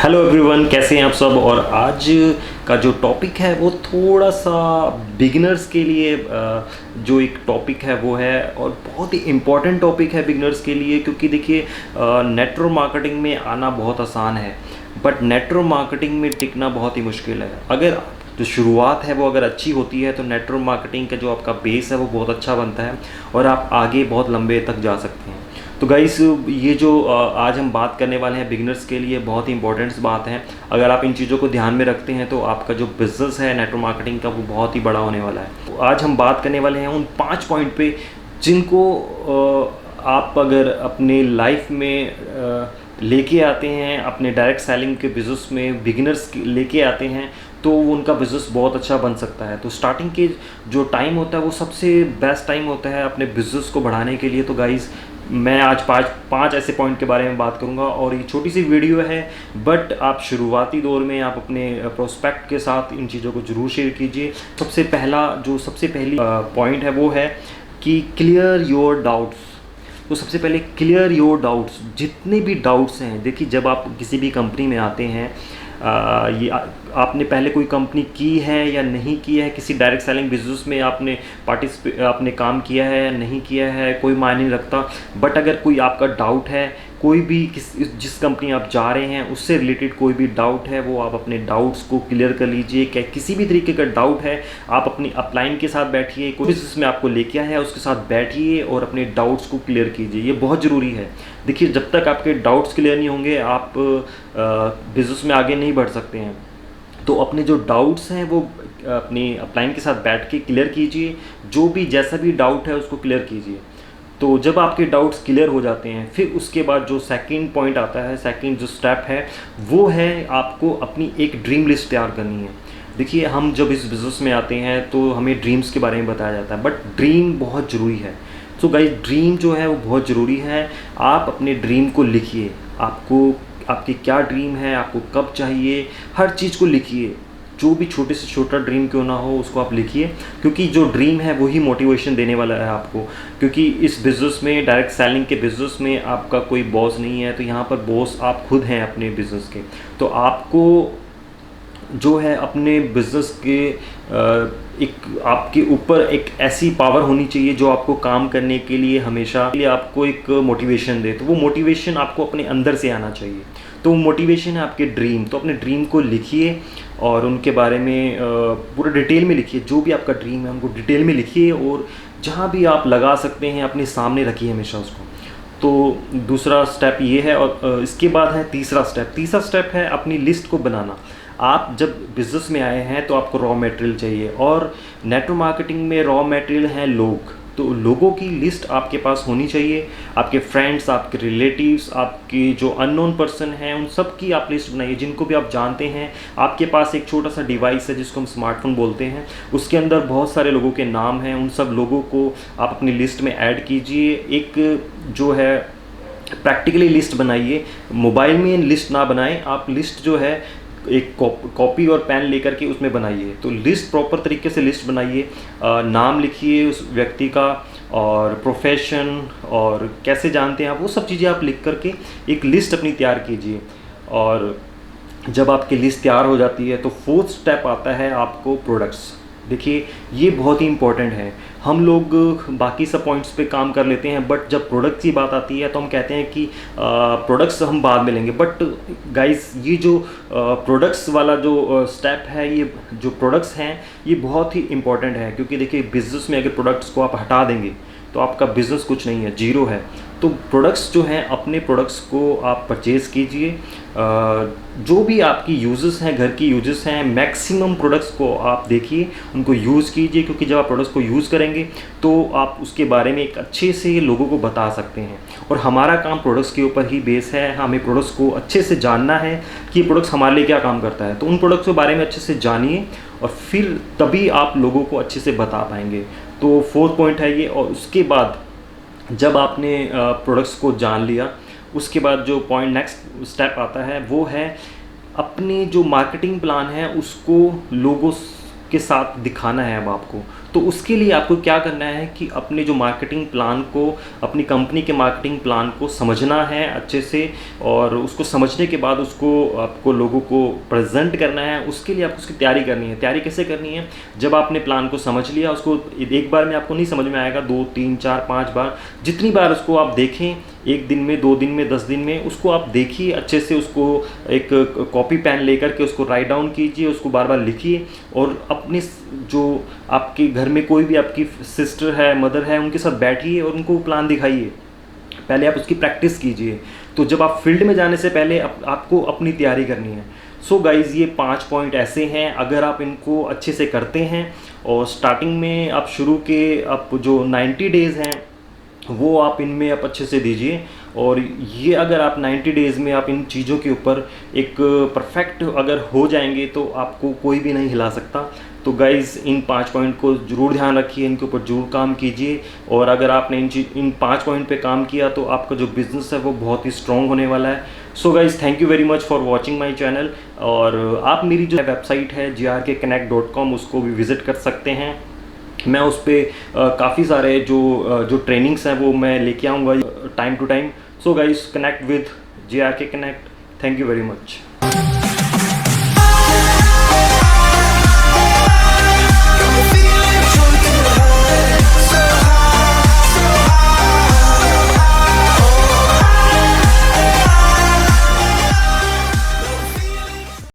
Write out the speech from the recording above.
Hello everyone, कैसे हैं आप सब। और आज का जो टॉपिक है वो थोड़ा सा बिगिनर्स के लिए जो एक टॉपिक है वो है, और बहुत ही इम्पॉर्टेंट टॉपिक है बिगिनर्स के लिए। क्योंकि देखिए, नेटवर्क मार्केटिंग में आना बहुत आसान है, बट नेटवर्क मार्केटिंग में टिकना बहुत ही मुश्किल है। अगर जो शुरुआत है वो अगर अच्छी होती है तो नेटवर्क मार्केटिंग का जो आपका बेस है वो बहुत अच्छा बनता है और आप आगे बहुत लंबे तक जा सकते हैं। तो गाइस, ये जो आज हम बात करने वाले हैं बिगिनर्स के लिए बहुत ही इंपॉर्टेंट बात है। अगर आप इन चीज़ों को ध्यान में रखते हैं तो आपका जो बिज़नेस है नेटवर्क मार्केटिंग का वो बहुत ही बड़ा होने वाला है। तो आज हम बात करने वाले हैं उन 5 पॉइंट पे जिनको आप अगर अपने लाइफ में लेके आते हैं, अपने डायरेक्ट सेलिंग के बिज़नेस में बिगिनर्स लेके आते हैं तो उनका बिज़नेस बहुत अच्छा बन सकता है। तो स्टार्टिंग के जो टाइम होता है वो सबसे बेस्ट टाइम होता है अपने बिज़नेस को बढ़ाने के लिए। तो गाइस, मैं आज पाँच ऐसे पॉइंट के बारे में बात करूंगा और ये छोटी सी वीडियो है, बट आप शुरुआती दौर में आप अपने प्रोस्पेक्ट के साथ इन चीज़ों को ज़रूर शेयर कीजिए। सबसे पहली पॉइंट है वो है कि क्लियर योर डाउट्स। तो सबसे पहले क्लियर योर डाउट्स, जितने भी डाउट्स हैं। देखिए, जब आप किसी भी कंपनी में आते हैं, आपने पहले कोई कंपनी की है या नहीं की है, किसी डायरेक्ट सेलिंग बिजनेस में आपने काम किया है या नहीं किया है, कोई मायने नहीं रखता। बट अगर कोई आपका डाउट है, कोई भी जिस कंपनी आप जा रहे हैं उससे रिलेटेड कोई भी डाउट है, वो आप अपने डाउट्स को क्लियर कर लीजिए। क्या किसी भी तरीके का डाउट है, आप अपनी अपलाइन के साथ बैठिए, कोई बिजनेस में आपको लेके आया है उसके साथ बैठिए और अपने डाउट्स को क्लियर कीजिए। ये बहुत ज़रूरी है। देखिए, जब तक आपके डाउट्स क्लियर नहीं होंगे आप बिजनेस में आगे नहीं बढ़ सकते हैं। तो अपने जो डाउट्स हैं वो अपनी अपलाइन के साथ बैठ के क्लियर कीजिए। जो भी जैसा भी डाउट है उसको क्लियर कीजिए। तो जब आपके डाउट्स क्लियर हो जाते हैं, फिर उसके बाद जो सेकंड पॉइंट आता है, सेकंड जो स्टेप है वो है आपको अपनी एक ड्रीम लिस्ट तैयार करनी है। देखिए, हम जब इस बिज़नेस में आते हैं तो हमें ड्रीम्स के बारे में बताया जाता है, बट ड्रीम बहुत ज़रूरी है। सो गाइस, ड्रीम जो है वो बहुत ज़रूरी है। आप अपने ड्रीम को लिखिए। आपकी क्या ड्रीम है, आपको कब चाहिए, हर चीज़ को लिखिए। जो भी छोटे से छोटा ड्रीम क्यों ना हो उसको आप लिखिए, क्योंकि जो ड्रीम है वही मोटिवेशन देने वाला है आपको। क्योंकि इस बिज़नेस में, डायरेक्ट सेलिंग के बिज़नेस में आपका कोई बॉस नहीं है, तो यहाँ पर बॉस आप खुद हैं अपने बिज़नेस के। तो आपको जो है अपने बिज़नेस के एक आपके ऊपर एक ऐसी पावर होनी चाहिए जो आपको काम करने के लिए हमेशा आपको एक मोटिवेशन दे। तो वो मोटिवेशन आपको अपने अंदर से आना चाहिए। तो वो मोटिवेशन है आपके ड्रीम। तो अपने ड्रीम को लिखिए और उनके बारे में पूरा डिटेल में लिखिए। जो भी आपका ड्रीम है उनको डिटेल में लिखिए और जहाँ भी आप लगा सकते हैं अपने सामने रखिए हमेशा उसको। तो दूसरा स्टेप ये है। और इसके बाद है तीसरा स्टेप है अपनी लिस्ट को बनाना। आप जब बिज़नेस में आए हैं तो आपको रॉ मटेरियल चाहिए, और नेटवर्क मार्केटिंग में रॉ मटेरियल हैं लोग। तो लोगों की लिस्ट आपके पास होनी चाहिए। आपके फ्रेंड्स, आपके रिलेटिव्स, आपके जो अननोन पर्सन हैं, उन सब की आप लिस्ट बनाइए, जिनको भी आप जानते हैं। आपके पास एक छोटा सा डिवाइस है जिसको हम स्मार्टफोन बोलते हैं, उसके अंदर बहुत सारे लोगों के नाम हैं। उन सब लोगों को आप अपनी लिस्ट में ऐड कीजिए। एक जो है प्रैक्टिकली लिस्ट बनाइए। मोबाइल में लिस्ट ना बनाएं, आप लिस्ट जो है एक कॉपी और पेन लेकर के उसमें बनाइए। तो लिस्ट प्रॉपर तरीके से लिस्ट बनाइए। नाम लिखिए उस व्यक्ति का, और प्रोफेशन, और कैसे जानते हैं आप, वो सब चीज़ें आप लिख करके एक लिस्ट अपनी तैयार कीजिए। और जब आपकी लिस्ट तैयार हो जाती है तो फोर्थ स्टेप आता है आपको प्रोडक्ट्स। देखिए, ये बहुत ही इंपॉर्टेंट है। हम लोग बाकी सब पॉइंट्स पे काम कर लेते हैं, बट जब प्रोडक्ट्स की बात आती है तो हम कहते हैं कि प्रोडक्ट्स हम बाद में लेंगे। बट गाइस, ये जो प्रोडक्ट्स वाला जो स्टेप है, ये जो प्रोडक्ट्स हैं ये बहुत ही इंपॉर्टेंट है। क्योंकि देखिए, बिज़नेस में अगर प्रोडक्ट्स को आप हटा देंगे तो आपका बिज़नेस कुछ नहीं है, जीरो है। तो प्रोडक्ट्स जो हैं, अपने प्रोडक्ट्स को आप परचेज़ कीजिए। जो भी आपकी यूजेस हैं, घर की यूजेस हैं, मैक्सिमम प्रोडक्ट्स को आप देखिए, उनको यूज़ कीजिए। क्योंकि जब आप प्रोडक्ट्स को यूज़ करेंगे तो आप उसके बारे में एक अच्छे से लोगों को बता सकते हैं। और हमारा काम प्रोडक्ट्स के ऊपर ही बेस है। हमें प्रोडक्ट्स को अच्छे से जानना है कि प्रोडक्ट्स हमारे लिए क्या काम करता है। तो उन प्रोडक्ट्स के बारे में अच्छे से जानिए और फिर तभी आप लोगों को अच्छे से बता पाएंगे। तो फोर्थ पॉइंट है ये। और उसके बाद जब आपने प्रोडक्ट्स को जान लिया, उसके बाद जो पॉइंट नेक्स्ट स्टेप आता है वो है अपनी जो मार्केटिंग प्लान है उसको लोगों के साथ दिखाना है अब आपको। तो उसके लिए आपको क्या करना है कि अपने जो मार्केटिंग प्लान को, अपनी कंपनी के मार्केटिंग प्लान को समझना है अच्छे से, और उसको समझने के बाद उसको आपको लोगों को प्रेजेंट करना है। उसके लिए आपको उसकी तैयारी करनी है। तैयारी कैसे करनी है? जब आपने प्लान को समझ लिया, उसको एक बार में आपको नहीं समझ में आएगा, 2 3 4 5 बार, जितनी बार उसको आप देखें, 1 दिन में, 2 दिन में, 10 दिन में, उसको आप देखिए अच्छे से। उसको एक कॉपी पेन लेकर के उसको राइट डाउन कीजिए, उसको बार बार लिखिए, और अपने जो आपके घर में कोई भी आपकी सिस्टर है, मदर है, उनके साथ बैठिए और उनको प्लान दिखाइए। पहले आप उसकी प्रैक्टिस कीजिए। तो जब आप फील्ड में जाने से पहले आपको अपनी तैयारी करनी है। सो गाइज़, ये 5 पॉइंट ऐसे हैं, अगर आप इनको अच्छे से करते हैं और स्टार्टिंग में आप शुरू के आप जो 90 डेज़ हैं वो आप इनमें आप अच्छे से दीजिए, और ये अगर आप 90 डेज़ में आप इन चीज़ों के ऊपर एक परफेक्ट अगर हो जाएंगे तो आपको कोई भी नहीं हिला सकता। तो गाइज़, इन 5 पॉइंट को ज़रूर ध्यान रखिए, इनके ऊपर ज़रूर काम कीजिए, और अगर आपने इन 5 पॉइंट पे काम किया तो आपका जो बिज़नेस है वो बहुत ही स्ट्रॉन्ग होने वाला है। So guys, thank you very much for watching my channel. और आप मेरी जो वेबसाइट है grkconnect.com, उसको भी विज़िट कर सकते हैं। मैं उस पर काफ़ी सारे जो ट्रेनिंग्स हैं वो मैं लेके आऊँगा time to time. So guys, connect with JRK Connect। Thank you very much.